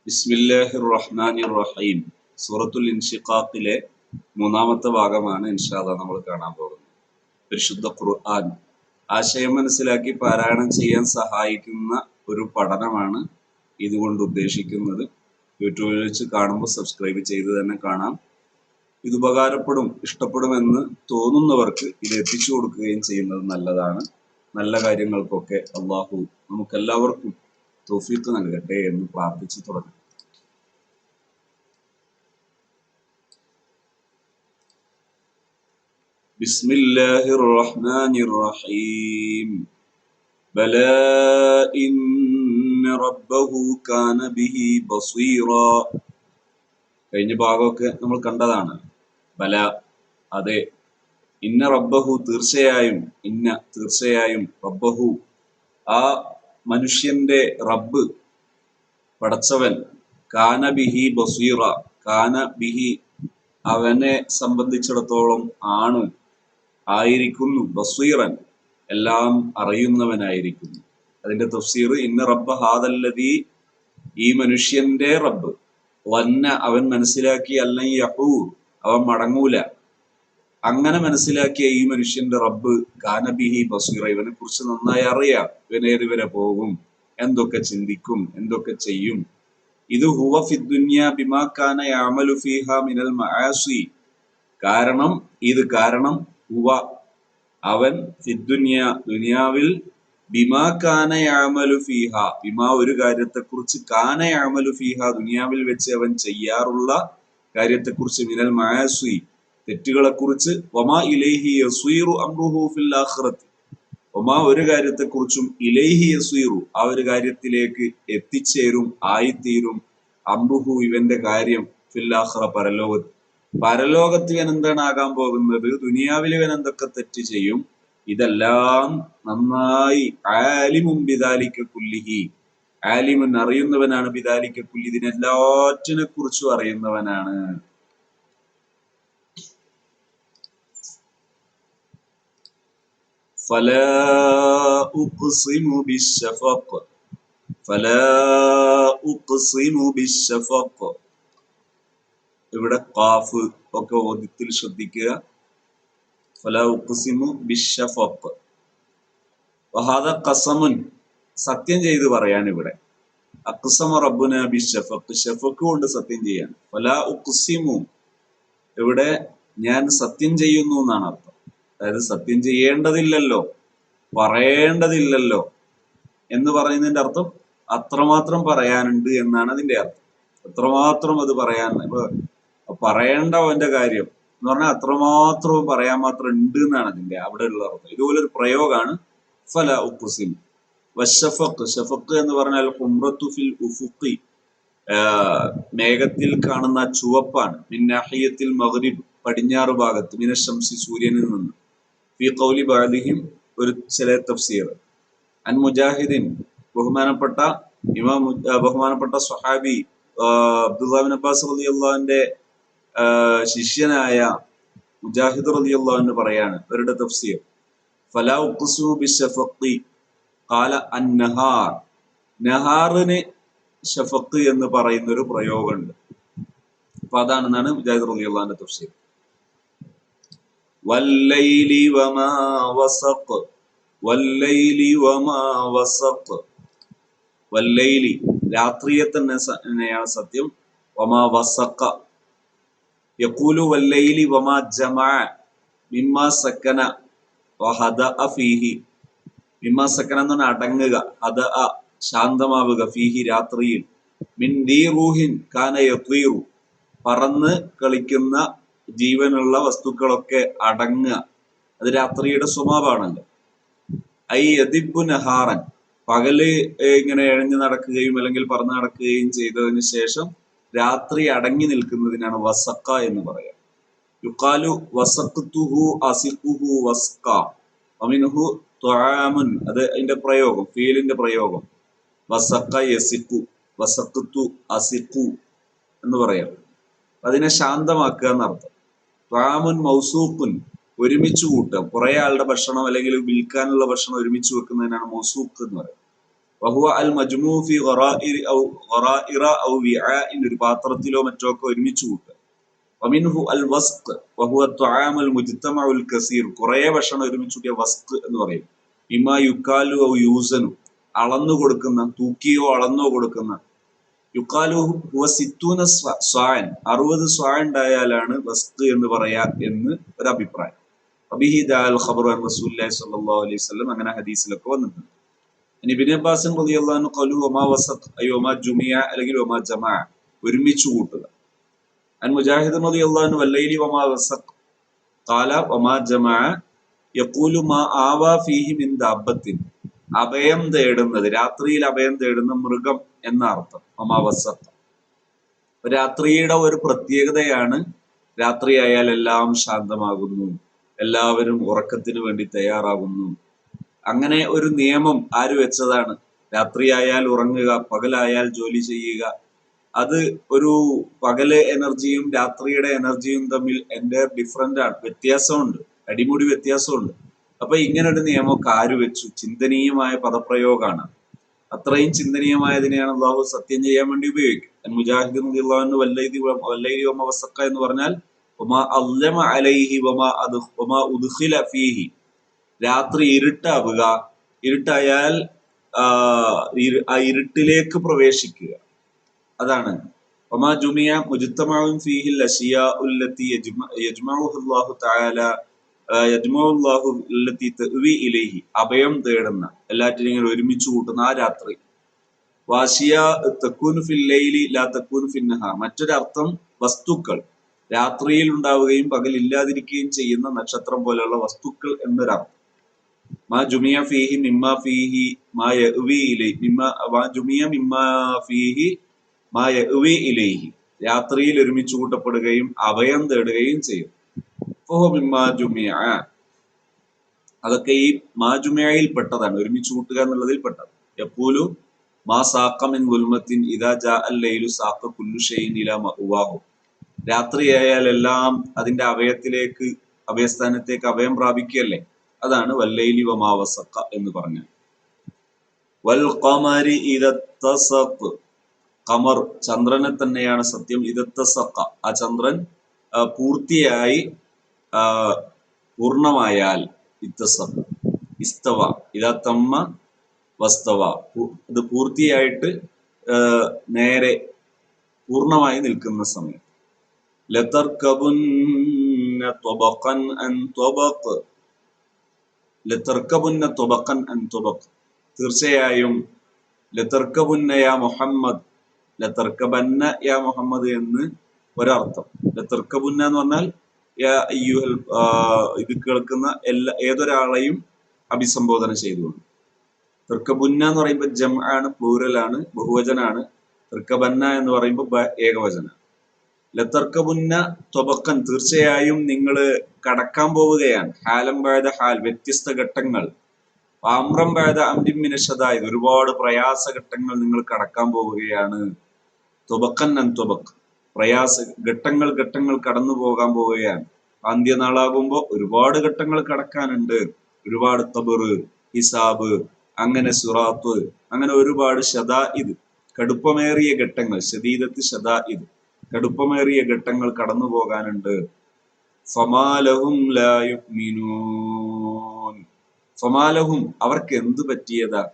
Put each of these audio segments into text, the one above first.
ബിസ്മില്ലാഹിർ റഹ്മാനിർ റഹീം. സൂറത്തുൽ ഇൻഷിഖാഖിലെ മൂന്നാമത്തെ ഭാഗമാണ് ഇൻഷാ അല്ലാഹ് നമ്മൾ കാണാൻ പോകുന്നത്. പരിശുദ്ധ ഖുർആൻ ആശയം മനസ്സിലാക്കി പാരായണം ചെയ്യാൻ സഹായിക്കുന്ന ഒരു പഠനമാണ് ഇതുകൊണ്ട് ഉദ്ദേശിക്കുന്നത്. യൂട്യൂബിൽ വെച്ച് കാണുമ്പോൾ സബ്സ്ക്രൈബ് ചെയ്ത് തന്നെ കാണാം. ഇത് ഉപകാരപ്പെടും, ഇഷ്ടപ്പെടുമെന്ന് തോന്നുന്നവർക്ക് ഇത് എത്തിച്ചു കൊടുക്കുകയും ചെയ്യുന്നത് നല്ലതാണ്. നല്ല കാര്യങ്ങൾക്കൊക്കെ അള്ളാഹു നമുക്കെല്ലാവർക്കും തൗഫീഖ് നൽകട്ടെ എന്ന് പ്രാർത്ഥിച്ചു തുടങ്ങും. ബിസ്മില്ലാഹിർ റഹ്മാനിർ റഹീം. ബലാ ഇന്ന റബ്ബഹു കാന ബിഹി ബസീറാ. കഴിഞ്ഞ ഭാഗമൊക്കെ നമ്മൾ കണ്ടതാണ്. ബല, അതെ. ഇന്ന റബ്ബഹു, തീർച്ചയായും റബ്ബഹു, ആ മനുഷ്യന്റെ റബ്ബ്, പടച്ചവൻ, കാന ബിഹി ബസീറ, കാന ബിഹി, അവനെ സംബന്ധിച്ചിടത്തോളം ആയിരിക്കുന്നു, ബസീറൻ, എല്ലാം അറിയുന്നവനായിരിക്കുന്നു. അതിന്റെ തഫ്സീർ ഇന്ന റബ്ബ ഹാദല്ലദീ, ഈ മനുഷ്യന്റെ റബ്ബ്, വന്ന, അവൻ മനസ്സിലാക്കി, അല്ലൻ യഹൂർ, അവൻ മടങ്ങൂല, അങ്ങനെ മനസ്സിലാക്കിയ ഈ മനുഷ്യന്റെ റബ്ബ് കാന ബിഹി ബസീറ, ഇവനെ കുറിച്ച് നന്നായി അറിയാം, ഇവനേതുവരെ പോകും, എന്തൊക്കെ ചിന്തിക്കും, എന്തൊക്കെ ചെയ്യും. ഇത് ഹുവ ഫിദ്ദുനിയ ബിമാ കാന യഅമലു ഫീഹാ മിനൽ മആസി, കാരണം ഹുവ, അവൻ, ഫിദ്ദുനിയ, ദുനിയാവിൽ, ബിമാ കാന യഅമലു ഫീഹാ, ബിമാ, ഒരു കാര്യത്തെക്കുറിച്ച്, കാന യഅമലു ഫീഹാ, ദുനിയാവിൽ വെച്ച് അവൻ ചെയ്യാറുള്ള കാര്യത്തെക്കുറിച്ച്, മിനൽ മആസി, തെറ്റുകളെക്കുറിച്ച്, വമാ ഇലൈഹി യസീറു അംറുഹു ഫിൽ ആഖിറത്തി, വമാ, ഒരു കാര്യത്തെക്കുറിച്ചും, ഇലൈഹി യസീറു, ആ ഒരു കാര്യത്തിലേക്ക് എത്തിച്ചേരും, ആയിത്തീരും, അംറുഹു, ഇവന്റെ കാര്യം, ഫിൽ ആഖിറ, പരലോകത്ത് ഇവൻ എന്താണ് ആകാൻ പോകുന്നത്, ദുനിയാവിൽ ഇവൻ എന്തൊക്കെ തെറ്റ് ചെയ്യും, ഇതെല്ലാം നന്നായി ആലിമുൻ ബിദാലിക കുല്ലിഹി, ആലിമുൻ, അറിയുന്നവനാണ്, ബിദാലിക കുല്ലി, ഇതിനെല്ലാറ്റിനെ കുറിച്ചും അറിയുന്നവനാണ്. ഫലാ ഉഖ്സിമു ബിശ്ശഫഖ്, ഫലാ ഉഖ്സിമു ബിശ്ശഫഖ്, ഇവിടെ ഖാഫ് ഒക്കെ ഓദ്യത്തിൽ ശ്രദ്ധിക്കുക. ഫലാ ഉഖ്സിമു ബിശ്ശഫഖ്, വഹാദ ഖസമുൻ, സത്യം ചെയ്ത് പറയാൻ. ഇവിടെ അഖ്സമ റബ്ബുന ബിശ്ശഫഖ്, ശഫഖ് കൊണ്ട് സത്യം ചെയ്യാണ്. ഫലാ ഉഖ്സിമു, ഇവിടെ ഞാൻ സത്യം ചെയ്യുന്നു എന്നാണ് അർത്ഥം. അതായത് സത്യം ചെയ്യേണ്ടതില്ലല്ലോ, പറയേണ്ടതില്ലല്ലോ എന്ന് പറയുന്നതിന്റെ അർത്ഥം അത്രമാത്രം പറയാനുണ്ട് എന്നാണ് അതിന്റെ അർത്ഥം. അത്രമാത്രം അത് പറയാൻ, പറയേണ്ട അവന്റെ കാര്യം എന്ന് പറഞ്ഞാൽ അത്രമാത്രവും പറയാൻ മാത്രം ഉണ്ട് എന്നാണ് അതിന്റെ അവിടെ ഉള്ള അർത്ഥം. ഇതുപോലെ ഒരു പ്രയോഗമാണ് ഫല ഉഖ്സിം. വശഫഖ്, ഷഫഖ് എന്ന് പറഞ്ഞാൽ ഹുംറത്തു ഫിൽ ഉഫുഖി, മേഘത്തിൽ കാണുന്ന ചുവപ്പാണ്. മിൻ നഹിയത്തിൽ മഗ്രിബ്, പടിഞ്ഞാറ് ഭാഗത്ത്, മിന ശംസി, സൂര്യനിൽ നിന്ന്. ഫി ഖൗലി ബഅദിഹിം, ഒരു ചില തഫ്സീർ. അൻ മുജാഹിദിൻ, ബഹുമാനപ്പെട്ട സ്വഹാബി അബ്ദുല്ലാഹ് ഇബ്നു അബ്ബാസ് റളിയല്ലാഹു അൻഹുവിന്റെ ശിഷ്യനായ മുജാഹിദ് റളിയല്ലാഹു അൻഹു പറയാണ്, അവരുടെ തഫ്സീർ, ഫലാ ഉഖ്സിമു ബിശ്ശഫഖി ഖാല അൻ-നഹാർ, നഹാറിന് ഷഫഖ് എന്ന് പറയുന്ന ഒരു പ്രയോഗമുണ്ട്. അപ്പൊ അതാണെന്നാണ് മുജാഹിദ് റളിയല്ലാഹു അൻഹു തഫ്സീർ. വല്ലൈലി വമാ വസഖ്, വല്ലൈലി വമാ വസഖ്, വല്ലൈലി, രാത്രിയെ തന്നെയാണ് സത്യം. വമാ വസഖ, യഖൂലു വല്ലൈലി വമാ ജമഅ മിമ്മാ സക്കന വഹദഅ ഫീഹി, മിമ്മാ സക്കന എന്ന് പറഞ്ഞാൽ അടങ്ങുക, ഹദഅ, ശാന്തമാവുക, ഫീഹി, രാത്രിയിൽ, മിൻ ദീ റൂഹിൻ കാന യത്വീറു, പറന്ന് കളിക്കുന്ന ജീവനുള്ള വസ്തുക്കളൊക്കെ അടങ്ങുക, അത് രാത്രിയുടെ സ്വഭാവമാണല്ലോ. ഐ യദിബു നഹാറൻ, പകല് ഇങ്ങനെ എഴഞ്ഞു നടക്കുകയും അല്ലെങ്കിൽ പറന്ന് നടക്കുകയും ചെയ്തതിന് ശേഷം രാത്രി അടങ്ങി നിൽക്കുന്നതിനാണ് വസഖ എന്ന് പറയാം. യുഖാലു വസഖ്തുഹു അസിഖുഹു വസ്ഖ വമിൻഹു ത്വആമുൻ, അത് അതിന്റെ പ്രയോഗം, ഫീലിന്റെ പ്രയോഗം. വസഖ യസിഖു, വസഖ്തു അസിഖു എന്ന് പറയാം. അതിനെ ശാന്തമാക്കുക എന്നർത്ഥം. ത്വആമുൻ മൗസൂഖുൻ, ഒരുമിച്ച് കൂട്ടുക, കുറെ ആളുടെ ഭക്ഷണം അല്ലെങ്കിൽ വിൽക്കാനുള്ള ഭക്ഷണം ഒരുമിച്ച് വെക്കുന്നതിനാണ് മൗസൂഖ് എന്ന് പറയുന്നത്. വഹുവ അൽ മജ്മൂ ഫി ഖറാഇറ ഔ വിആഇൻ, ഒരു പാത്രത്തിലോ മറ്റോ ഒക്കെ ഒരുമിച്ച് കൂട്ടുക. വമിൻഹു അൽ വസ്ഖ് വഹുവ ത്വആം അൽ മുജ്തമഉൽ കസീർ, കുറേ ഭക്ഷണം ഒരുമിച്ച് കൂട്ടിയ വസ്ഖ് എന്ന് പറയും. ഇമാ യുക്കാലു ഔ യൂസനു, അളന്നു കൊടുക്കുന്ന, തൂക്കിയോ അളന്നോ കൊടുക്കുന്ന. യുക്കാലു ഹുവ സിത്തൂന സ്വാൻ, 60 സ്വാൻ ഉണ്ടായാലാണ് വസ്ഖ് എന്ന് പറയാ എന്ന് ഒരു അഭിപ്രായം. അബിഹി ദാൽ ഖബറു അൻ റസൂലുള്ളാഹി സ്വല്ലല്ലാഹു അലൈഹി വസല്ലം, അങ്ങനെ ഹദീസിലൊക്കെ വന്നിട്ടുണ്ട്. ഇനി ഇബ്നു അബ്ബാസ് റളിയല്ലാഹു അൻഹു ഖലു വമാ വസഖ് അയ്യോ വമാ ജുമിയ, അല്ലെങ്കിൽ വമാ ജമാ, ഒരുമിച്ച് കൂട്ടുക. അൻ മുജാഹിദ് റളിയല്ലാഹു അൻഹു വല്ലൈലി വമാ വസഖ് ഖാല വമാ ജമാ യഖൂലു മാ ആവാ ഫീഹി മിൻ ദാബത്തിൻ, അഭയം തേടുന്നത്, രാത്രിയിൽ അഭയം തേടുന്ന മൃഗം എന്ന അർത്ഥം. വമാ വസഖ്, രാത്രിയുടെ ഒരു പ്രത്യേകതയാണ്, രാത്രിയായാൽ എല്ലാം ശാന്തമാകുന്നു, എല്ലാവരും ഉറക്കത്തിന് വേണ്ടി തയ്യാറാകുന്നു. അങ്ങനെ ഒരു നിയമം ആര് വെച്ചതാണ്? രാത്രിയായാൽ ഉറങ്ങുക, പകലായാൽ ജോലി ചെയ്യുക. അത് ഒരു പകല് എനർജിയും രാത്രിയുടെ എനർജിയും തമ്മിൽ എൻ്റെ ഡിഫറൻ്റ് ആണ്, വ്യത്യാസമുണ്ട്, അടിമുടി വ്യത്യാസമുണ്ട്. അപ്പൊ ഇങ്ങനെ ഒരു നിയമമൊക്കെ ആര് വെച്ചു? ചിന്തനീയമായ പദപ്രയോഗമാണ്. അത്രയും ചിന്തനീയമായതിനെയാണ് അള്ളാഹു സത്യം ചെയ്യാൻ വേണ്ടി ഉപയോഗിക്കുക. മുജാഹിദ് റളിയല്ലാഹു അൻഹു വല്ലൈലി വമാ വസഖ എന്ന് പറഞ്ഞാൽ വമാ അല്ലമ അലൈഹി വമാ ഉദ്ഖില ഫീഹി, രാത്രി ഇരുട്ടാവുക, ഇരുട്ടായാൽ ആ ഇരുട്ടിലേക്ക് പ്രവേശിക്കുക, അതാണ്. വമാ ജുമിയ മുജ്തമഉൻ ഫീഹിൽ അശിയാഉ അല്ലതി യജ്മഉഹു അല്ലാഹു തആല യജ്മഉ അല്ലാഹു അല്ലതി തഅവി ഇലൈഹി, അഭയം തേടുന്ന, എല്ലാറ്റിനെയും ഒരുമിച്ച് കൂട്ടുന്ന ആ രാത്രി. വാശിയ തകൂനു ഫിൽ ലൈലി ലാ തകൂനു ഫിൻ നഹാർ, മറ്റൊരർത്ഥം വസ്തുക്കൾ, രാത്രിയിൽ ഉണ്ടാവുകയും പകൽ ഇല്ലാതിരിക്കുകയും ചെയ്യുന്ന നക്ഷത്രം പോലെയുള്ള വസ്തുക്കൾ എന്നൊരർത്ഥം. മാ ജുമിയ ഫീഹി മിമ്മാ ഫീഹി മാ യഅവി ഇലൈഹി മാ ജുമിയ മിമ്മാ ഫീഹി മാ യഅവി ഇലൈഹി, രാത്രിയിൽ ഒരുമിച്ച് കൂട്ടപ്പെടുകയും അഭയം തേടുകയും ചെയ്യും. ഫഹു മിമ്മാ ജുമിയ, അതൊക്കെ ഈ മാ ജുമിയയിൽ പെട്ടതാണ്, ഒരുമിച്ച് കൂട്ടുക എന്നുള്ളതിൽ പെട്ടത്. യഖൂലു മാ സാഖ മിൻ ദുൽമത്തിൻ ഇദാ ജാഅ അൽ-ലൈലു സാഖ കുല്ലു ഷൈഇൻ ഇലാ മഅവാഹു, രാത്രിയായാൽ എല്ലാം അതിന്റെ അഭയസ്ഥാനത്തേക്ക് അഭയം പ്രാപിക്കുകയല്ലേ, അതാണ് വല്ലൈലി വമാ വസഖ എന്ന് പറഞ്ഞത്. വൽ ഖമരി ഇദത്തസഖ, ഖമർ ചന്ദ്രനെ തന്നെയാണ് സത്യം. ഇദത്തസഖ, ആ ചന്ദ്രൻ പൂർത്തിയായി പൂർണ്ണമായാൽ, ഇത്തസഖ ഇസ്തവ ഇദാ തമ്മ വസ്തവ, ഇത് പൂർത്തിയായിട്ട് നേരെ പൂർണ്ണമായി നിൽക്കുന്ന സമയം. ലതർകബുന്ന ത്വബഖൻ അൻ ത്വബഖ്, ലതർകബുന്ന ത്വബഖൻ അൻ ത്വബഖ്, തീർച്ചയായും ലതർകബുന്ന യാ മുഹമ്മദ്, ലതർകബന്ന യാ മുഹമ്മദ് എന്ന് ഒരർത്ഥം. ലതർകബുന്ന എന്ന് പറഞ്ഞാൽ ഇത് കേൾക്കുന്ന ഏതൊരാളെയും അഭിസംബോധന ചെയ്തുകൊണ്ട്. തർക്കബുന്ന എന്ന് പറയുമ്പോൾ ജംആണ്, പ്ലൂറലാണ്, ബഹുവചനാണ്. തർക്കബന്ന എന്ന് പറയുമ്പോൾ ഏകവചന. ലതർക്കബുന്ന ത്വബഖൻ, തീർച്ചയായും നിങ്ങൾ കടക്കാൻ പോവുകയാണ്. ഹാലം ബഅദ ഹാൽ, വ്യത്യസ്ത ഘട്ടങ്ങൾ. അംറൻ ബഅദ അംരിൻ മിന ശദായിദ്, ഒരുപാട് പ്രയാസ ഘട്ടങ്ങൾ നിങ്ങൾ കടക്കാൻ പോവുകയാണ്. ത്വബഖൻ അൻ ത്വബഖ്, ഘട്ടങ്ങൾ കടന്നു പോകാൻ പോവുകയാണ്. അന്ത്യനാളാകുമ്പോൾ ഒരുപാട് ഘട്ടങ്ങൾ കടക്കാനുണ്ട്, ഒരുപാട് ഖബർ, ഹിസാബ്, അങ്ങനെ സിറാത്ത്, അങ്ങനെ ഒരുപാട് ശദായിദ്, കടുപ്പമേറിയ ഘട്ടങ്ങൾ. ശദീദത്ത് ശദായിദ്, കടുപ്പമേറിയ ഘട്ടങ്ങൾ കടന്നു പോകാനുണ്ട്. ഫമാലഹും ലാ യുഅ്മിനൂൻ, ഫമാലഹും അവർക്ക് എന്ത് പറ്റിയതാ?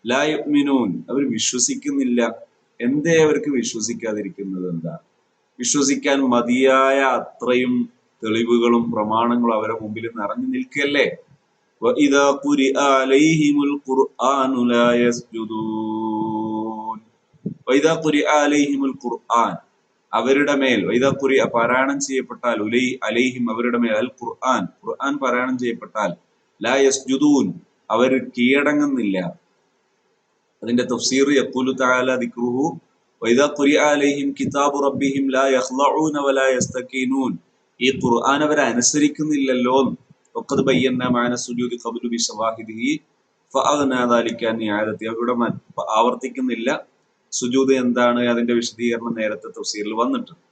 ലാ യുഅ്മിനൂൻ, അവർ വിശ്വസിക്കുന്നില്ല. എന്തേ അവർക്ക് വിശ്വസിക്കാതിരിക്കുന്നത്? എന്താ? വിശ്വസിക്കാൻ മതിയായ അത്രയും തെളിവുകളും പ്രമാണങ്ങളും അവരുടെ മുമ്പിൽ നിറഞ്ഞു നിൽക്കല്ലേ. വഇദാ ഖുരിഅ അലൈഹിമുൽ ഖുർആനു ലാ യസ്ജുദൂൻ, വഇദാ ഖുരിഅ അലൈഹിമുൽ ഖുർആൻ, അവരുടെ മേൽ, വഇദാ ഖുരിഅ പാരായണം ചെയ്യപ്പെട്ടാൽ, അലൈഹിം അവരുടെ മേൽ, അൽ ഖുർആൻ ഖുർആൻ പാരായണം ചെയ്യപ്പെട്ടാൽ, ലാ യസ്ജുദൂൻ അവർ കീഴടങ്ങുന്നില്ല. അതിന്റെ തഫ്സീർ യഖൂലു തആല ദിക്റുഹു വഇദാ ഖുരിഅ അലൈഹിം കിതാബു റബ്ബിഹിം ലാ യഖ്ളഊന വലാ യസ്തഖീനൂൻ, ഈ ഖുർആൻ അവരെ അനുസരിക്കുന്നില്ലല്ലോ. വഖദ് ബയ്യന്ന മഅന സുജൂദി ഖബ്ലു ബിശവാഹിദിഹി ഫഅഗ്നാ ദാലിക അൻ ഇആദതി, അവിടെ ആവർത്തിക്കുന്നില്ല സുജൂദ് എന്താണ്, അതിന്റെ വിശദീകരണം നേരത്തെ തഫ്സീറിൽ വന്നിട്ടുണ്ട്.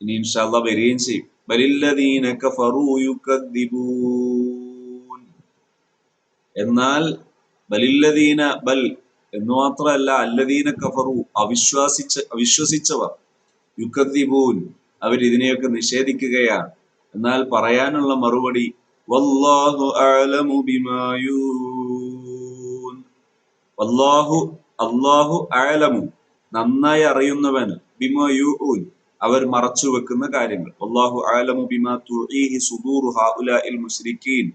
ഇനി ഇൻഷാ അല്ലാഹ് വരികയും ചെയ്യും. ബലില്ലദീന കഫറൂ യുകദ്ദിബൂൻ, എന്നാൽ ബലില്ലദീന, ബൽ എന്ന് മാത്രമല്ല അല്ലദീന കഫറു അവിശ്വസിച്ചവർ യുക്കദ്ദിബൂൻ അവരിതിനെയൊക്കെ നിഷേധിക്കുകയാണ്. എന്നാൽ പറയാനുള്ള മറുപടി വല്ലാഹു അഅലമു ബിമാ യൂൻ, അല്ലാഹു അഅലമു നന്നായി അറിയുന്നവൻ, ബിമാ യൂൻ അവർ മറച്ചു വെക്കുന്ന കാര്യങ്ങൾ. വല്ലാഹു അഅലമു ബിമാ തുഈഹി സുദൂറു ഹൗലാഇൽ മുശ്രിക്കീൻ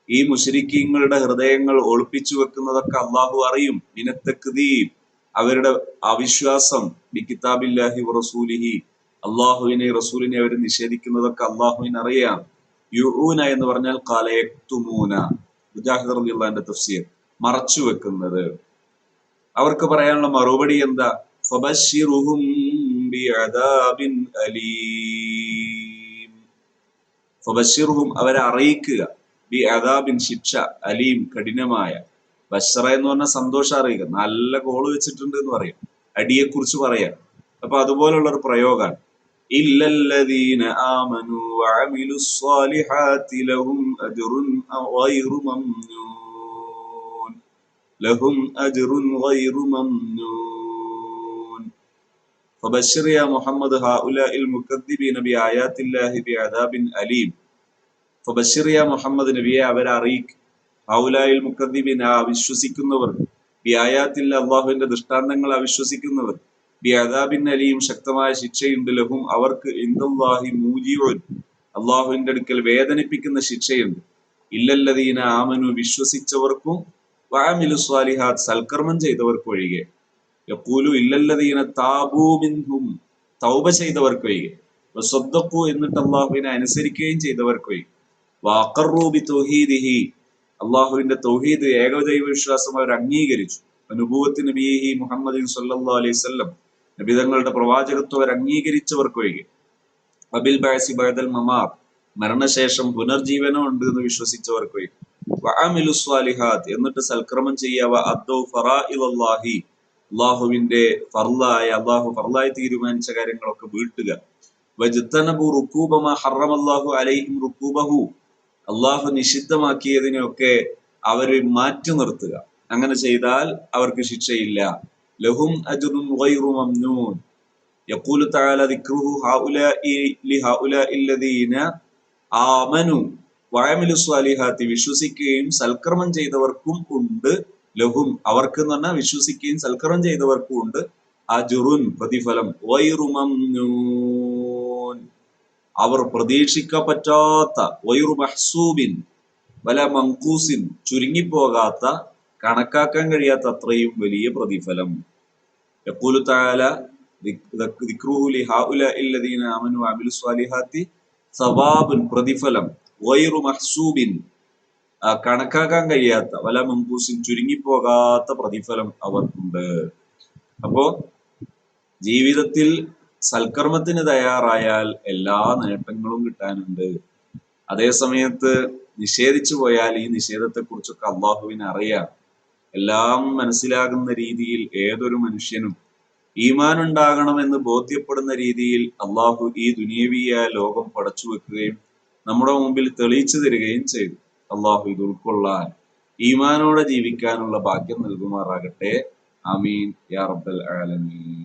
ഈ മുശ്രിക്കീങ്ങളുടെ ഹൃദയങ്ങൾ ഒളിപ്പിച്ചു വെക്കുന്നതൊക്കെ അള്ളാഹു അറിയും. മിനത്തക്ദീബ് അവരുടെ അവിശ്വാസം, ബി കിതാബില്ലാഹി വറസൂലിഹി അള്ളാഹുവിനെ റസൂലിനെ അവർ നിഷേധിക്കുന്നതൊക്കെ അള്ളാഹുവിന് അറിയാം. യുഊന എന്ന് പറഞ്ഞാൽ ഖാല യക്തുമൂന, മുജാഹിദ് റളിയല്ലാഹുവിന്റെ തഫ്സീർ, മറച്ചു വെക്കുന്നത്. അവർക്ക് പറയാനുള്ള മറുപടി എന്താ? ഫബശ്ശിറുഹും ബിഅദാബിൻ അലീം, ഫബശ്ശിറുഹും അവരെ അറിയിക്കുക, ബി അദാബിൻ ശിക്ഷ, അലീം കഠിനമായ. ബശ്റ എന്ന് പറഞ്ഞാൽ സന്തോഷം അറിയിക്കുക, നല്ല കോള് വെച്ചിട്ടുണ്ട് എന്ന് പറയും, അടിയെ കുറിച്ച് പറയാം. അപ്പൊ അതുപോലുള്ള ഒരു പ്രയോഗമാണ്. ഇല്ലല്ലദീന ആമനു വഅമിലുസ് സ്വാലിഹാത്തി ലഹും അജ്റുൻ ഗൈറു മംനൂൻ, ലഹും അജ്റുൻ ഗൈറു മംനൂൻ. ഫബശ്ശിർ യാ മുഹമ്മദ് ഹൗലാഇൽ മുകദ്ദിബീന ബിആയാത്തില്ലാഹി ബിഅദാബിൻ അലീം. ഫബശ്ശിർ യാ മുഹമ്മദ് നബിയെ അവരെ അറിയിക്കും, ഹൗലായിൽ മുക്കദ്ദിബീൻ അവിശ്വസിക്കുന്നവർ, ബിആയാത്തില്ല അള്ളാഹുവിന്റെ ദൃഷ്ടാന്തങ്ങൾ അവിശ്വസിക്കുന്നവർ, ബിഅദാബിൻ അലീം ശക്തമായ ശിക്ഷയുണ്ട്, ലഹും അവർക്ക്, ഇൻദല്ലാഹി മൂജിഉൻ അള്ളാഹുവിന്റെ അടുക്കൽ വേദനിപ്പിക്കുന്ന ശിക്ഷയുണ്ട്. ഇല്ലല്ലദീന ആമനു വിശ്വസിച്ചവർക്കും, വഅമിലു സ്വാലിഹാത്ത് സൽക്കർമ്മം ചെയ്തവർക്ക് ഒഴികെ, യഖൂലു ഇല്ലല്ലദീന താബൂ മിൻഹും തൗബ ചെയ്തവർക്ക് ഒഴികെ, വസദ്ദഖു എന്നിട്ട് അള്ളാഹുവിനെ അനുസരിക്കുകയും ചെയ്തവർക്ക് ഒഴികെ, വഅഖറൂ ബിതൗഹീദിഹി അള്ളാഹുവിന്റെ തൗഹീദ് ഏകദൈവ വിശ്വാസം അവർ അംഗീകരിച്ചു, നുബുവത്തി നബിഹി മുഹമ്മദിൻ സല്ലല്ലാഹു അലൈഹി വസല്ലം നബിതങ്ങളുടെ പ്രവാചകത്വം അവർ അംഗീകരിച്ചവർക്ക് ഒഴികെ, വബിൽ ബഅസി ബഅദൽ മമാത്ത് മരണശേഷം പുനർജീവനം ഉണ്ട് എന്ന് വിശ്വസിച്ചവർക്ക് ഒഴികെ, വഅമിലു സ്വാലിഹാത്ത് എന്നിട്ട് സൽക്രമം ചെയ്യുക, അദ്ദൗ ഫറാഇദല്ലാഹി അള്ളാഹുവിന്റെ ഫർളായ അള്ളാഹു ഫർളായി തീരുമാനിച്ച കാര്യങ്ങളൊക്കെ വീട്ടുക, വജ്തനബു റുകൂബ മാ ഹറമല്ലാഹു അലൈഹിം റുകൂബഹു അള്ളാഹു നിഷിദ്ധമാക്കിയതിനെയൊക്കെ അവര് മാറ്റി നിർത്തുക. അങ്ങനെ ചെയ്താൽ അവർക്ക് ശിക്ഷയില്ല. ലഹും അജ്റുൻ ഗൈറു മംനൂൻ. യഖൂലു തആല ദിക്റുഹു ഹൗലാഇ ലിഹൗലാഇ അല്ലദീന ആമനു വഅമിലു സ്വാലിഹാത്തി വിശ്വസിക്കുകയും സൽക്കർമ്മം ചെയ്തവർക്കും ഉണ്ട്, ലഹും അവർക്ക് എന്ന് പറഞ്ഞാൽ വിശ്വസിക്കുകയും സൽക്കർമ്മം ചെയ്തവർക്കും ഉണ്ട്, അജ്റുൻ പ്രതിഫലം, ഗൈറു മംനൂൻ അവർ പ്രതീക്ഷിക്കപ്പറ്റാത്ത, വൈറു മഹ്സൂബിൻ വല മങ്കൂസിൻ ചുരുങ്ങിപ്പോകാത്ത, കണക്കാക്കാൻ കഴിയാത്ത അത്രയും വലിയ പ്രതിഫലം. യഖൂലു തആല ദിക്റുഹു ലിഹൗലാഇ അല്ലദീന ആമനു വഅമിലു സ്വാലിഹാത്തി സവാബുൻ പ്രതിഫലം, വൈറു മഹ്സൂബിൻ കണക്കാക്കാൻ കഴിയാത്ത, വല മങ്കൂസിൻ ചുരുങ്ങിപ്പോകാത്ത പ്രതിഫലം അവർക്കുണ്ട്. അപ്പോ ജീവിതത്തിൽ സൽക്കർമ്മത്തിന് തയ്യാറായാൽ എല്ലാ നേട്ടങ്ങളും കിട്ടാനുണ്ട്. അതേ സമയത്ത് നിഷേധിച്ചു പോയാൽ ഈ നിഷേധത്തെ കുറിച്ചൊക്കെ അള്ളാഹുവിന് അറിയാം. എല്ലാം മനസ്സിലാകുന്ന രീതിയിൽ ഏതൊരു മനുഷ്യനും ഈമാൻ ഉണ്ടാകണമെന്ന് ബോധ്യപ്പെടുന്ന രീതിയിൽ അള്ളാഹു ഈ ദുനിയവിയ ലോകം പടച്ചു വെക്കുകയും നമ്മുടെ മുമ്പിൽ തെളിയിച്ചു തരികയും ചെയ്തു. അള്ളാഹു ഇത് ഉൾക്കൊള്ളാൻ, ഈമാനോടെ ജീവിക്കാനുള്ള ഭാഗ്യം നൽകുമാറാകട്ടെ. ആമീൻ യാ റബ്ബൽ ആലമീൻ.